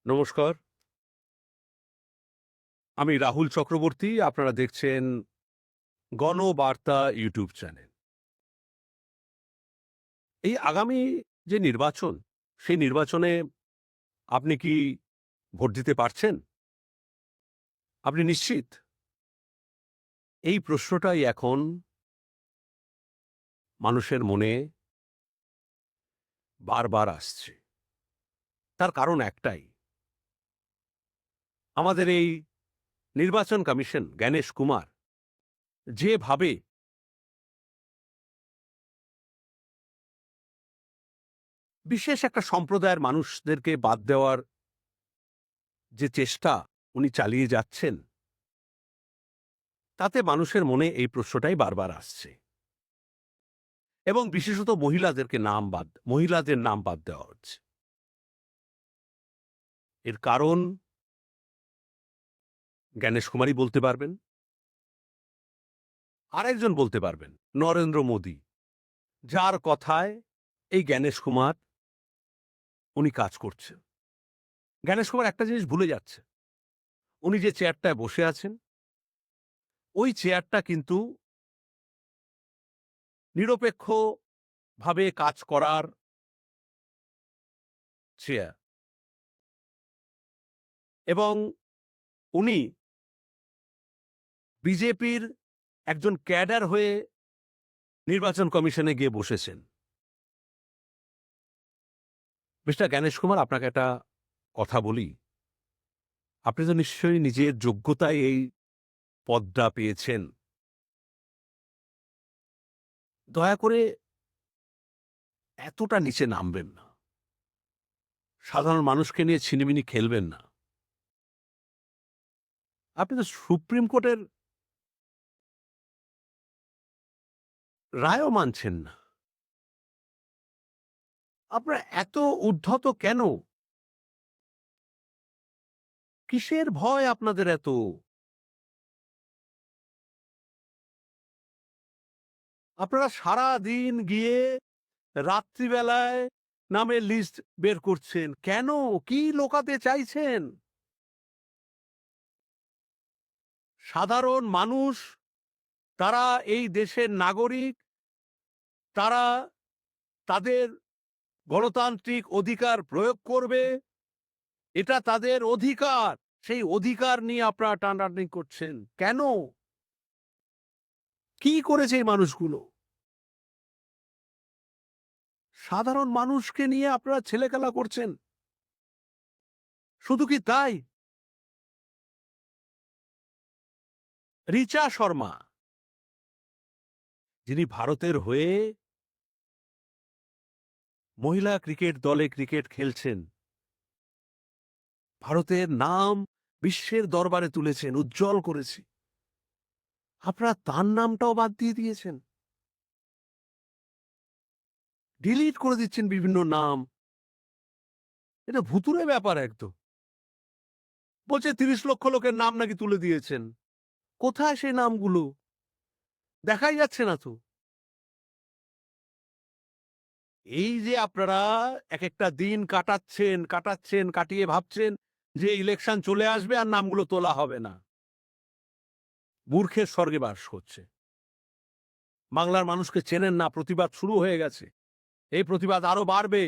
নমস্কার। আমি রাহুল চক্রবর্তী। আপনারা দেখছেন গণবার্তা ইউটিউব চ্যানেল। এই আগামী যে নির্বাচন, সেই নির্বাচনে আপনি কি ভোট দিতে পারছেন? আপনি নিশ্চিত? এই প্রশ্নটাই এখন মানুষের মনে বারবার আসছে। তার কারণ একটাই। আমাদের এই নির্বাচন কমিশন জ্ঞানেশ কুমার যেভাবে বিশেষ একটা সম্প্রদায়ের মানুষদেরকে বাদ দেওয়ার যে চেষ্টা উনি চালিয়ে যাচ্ছেন, তাতে মানুষের মনে এই প্রশ্নটাই বারবার আসছে। এবং বিশেষত মহিলাদের নাম বাদ দেওয়া হচ্ছে। এর কারণ জ্ঞানেশ কুমারই বলতে পারবেন। আরেকজন বলতে পারবেন নরেন্দ্র মোদী, যার কথায় এই জ্ঞানেশ কুমার উনি কাজ করছেন। জ্ঞানেশ কুমার একটা জিনিস ভুলে যাচ্ছে। উনি যে চেয়ারটায় বসে আছেন, ওই চেয়ারটা কিন্তু নিরপেক্ষভাবে কাজ করার চেয়ার। এবং উনি বিজেপির একজন ক্যাডার হয়ে নির্বাচন কমিশনে গিয়ে বসেছেন। মিস্টার জ্ঞানেশ কুমার, আপনাকে একটা কথা বলি। আপনি তো নিশ্চয়ই নিজের যোগ্যতায় এই পদটা পেয়েছেন। দয়া করে এতটা নিচে নামবেন না। সাধারণ মানুষকে নিয়ে ছিনিমিনি খেলবেন না। আপনি তো সুপ্রিম কোর্টের রায়ও মানছেন না। আপনারা এত উদ্ধত কেন? কিসের ভয় আপনাদের এত? আপনারা সারাদিন গিয়ে রাত্রিবেলায় নামের লিস্ট বের করছেন। কেন? কি লোকাতে চাইছেন? সাধারণ মানুষ, তারা এই দেশের নাগরিক, তারা তাদের গণতান্ত্রিক অধিকার প্রয়োগ করবে। এটা তাদের অধিকার। সেই অধিকার নিয়ে আপনারা টানাটানি করছেন। কেন? কি করেছে এই মানুষগুলো? সাধারণ মানুষকে নিয়ে আপনারা ছেলেখেলা করছেন। শুধু কি তাই? রিচা শর্মা, যিনি ভারতের হয়ে মহিলা ক্রিকেট দলে ক্রিকেট খেলছেন, ভারতের নাম বিশ্বের দরবারে তুলেছেন, উজ্জ্বল করেছে। আপনারা তার নামটাও বাদ দিয়ে দিয়েছেন। ডিলিট করে দিচ্ছেন বিভিন্ন নাম। এটা ভুতুড়ে ব্যাপার একদম। বলছে ৩০ লক্ষ লোকের নাম নাকি তুলে দিয়েছেন। কোথায় সেই নামগুলো? দেখাই যাচ্ছে না তো। এই যে আপনারা একেকটা দিন কাটিয়ে ভাবছেন যে ইলেকশন চলে আসবে আর নামগুলো তোলা হবে না। মূর্খের স্বর্গে বাস করছে। বাংলার মানুষকে চেনেন না, প্রতিবাদ শুরু হয়ে গেছে। এই প্রতিবাদ আরো বাড়বে।